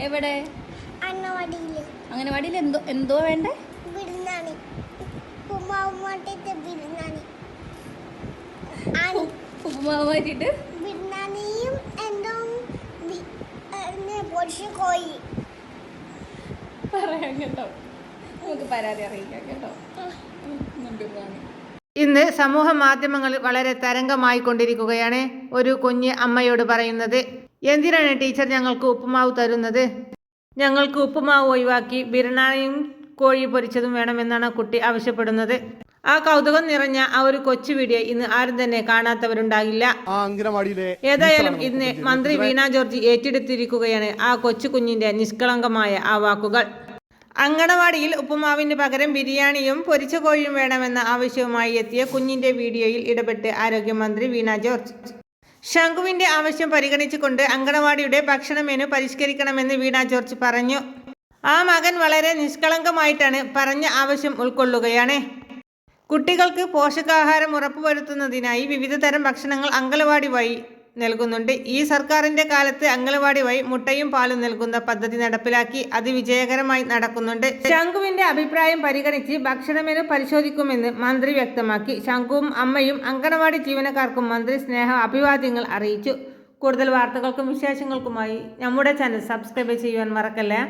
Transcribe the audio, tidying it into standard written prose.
എവിടെ? അംഗനവാടിയിൽ. അംഗനവാടിയിൽ എന്തോ വേണ്ടേ? ബിരിയാണി. ഉപ്പുമാവ് ബിരിയാണി. ഉപ്പുമാവ് മാറ്റിട്ട് ബിരിയാണിയും എന്തോ പൊരിച്ച കോഴി. പറയാം കേട്ടോ, നമുക്ക് പരാതി അറിയിക്കാം കേട്ടോ. ഇന്ന് സമൂഹ മാധ്യമങ്ങളിൽ വളരെ തരംഗമായി കൊണ്ടിരിക്കുകയാണ് ഒരു കുഞ്ഞ് അമ്മയോട് പറയുന്നത്, എന്തിനാണ് ടീച്ചർ ഞങ്ങൾക്ക് ഉപ്പുമാവ് തരുന്നത്? ഞങ്ങൾക്ക് ഉപ്പുമാവ് ഒഴിവാക്കി ബിരിയാണിയും കോഴി പൊരിച്ചതും വേണമെന്നാണ് കുട്ടി ആവശ്യപ്പെടുന്നത്. ആ കൗതുകം നിറഞ്ഞ ആ ഒരു കൊച്ചു വീഡിയോ ഇന്ന് ആരും തന്നെ കാണാത്തവരുണ്ടാകില്ല. ഏതായാലും ഇന്ന് മന്ത്രി വീണ ജോർജ് ഏറ്റെടുത്തിരിക്കുകയാണ് ആ കൊച്ചു കുഞ്ഞിന്റെ നിഷ്കളങ്കമായ ആ വാക്കുകൾ. അങ്കണവാടിയിൽ ഉപ്പുമാവിന് പകരം ബിരിയാണിയും പൊരിച്ച കോഴിയും വേണമെന്ന ആവശ്യവുമായി എത്തിയ കുഞ്ഞിന്റെ വീഡിയോയിൽ ഇടപെട്ട് ആരോഗ്യമന്ത്രി വീണ ജോർജ്. ശംഖുവിന്റെ ആവശ്യം പരിഗണിച്ചുകൊണ്ട് അങ്കണവാടിയുടെ ഭക്ഷണ മെനു പരിഷ്കരിക്കണമെന്ന് വീണ ജോർജ് പറഞ്ഞു. ആ മകൻ വളരെ നിഷ്കളങ്കമായിട്ടാണ് പറഞ്ഞ ആവശ്യം ഉൾക്കൊള്ളുകയാണ്. കുട്ടികൾക്ക് പോഷകാഹാരം ഉറപ്പുവരുത്തുന്നതിനായി വിവിധ തരം ഭക്ഷണങ്ങൾ അങ്കണവാടി വഴി നൽകുന്നുണ്ട്. ഈ സർക്കാരിന്റെ കാലത്ത് അങ്കണവാടി വഴി മുട്ടയും പാലും നൽകുന്ന പദ്ധതി നടപ്പിലാക്കി. അത് വിജയകരമായി നടക്കുന്നുണ്ട്. ശംഖുവിന്റെ അഭിപ്രായം പരിഗണിച്ച് ഭക്ഷണ മെനു പരിശോധിക്കുമെന്ന് മന്ത്രി വ്യക്തമാക്കി. ശംഖുവും അമ്മയും അങ്കണവാടി ജീവനക്കാർക്കും മന്ത്രി സ്നേഹ അഭിവാദ്യങ്ങൾ അറിയിച്ചു. കൂടുതൽ വാർത്തകൾക്കും വിശേഷങ്ങൾക്കുമായി നമ്മുടെ ചാനൽ സബ്സ്ക്രൈബ് ചെയ്യുവാൻ മറക്കല്ലേ.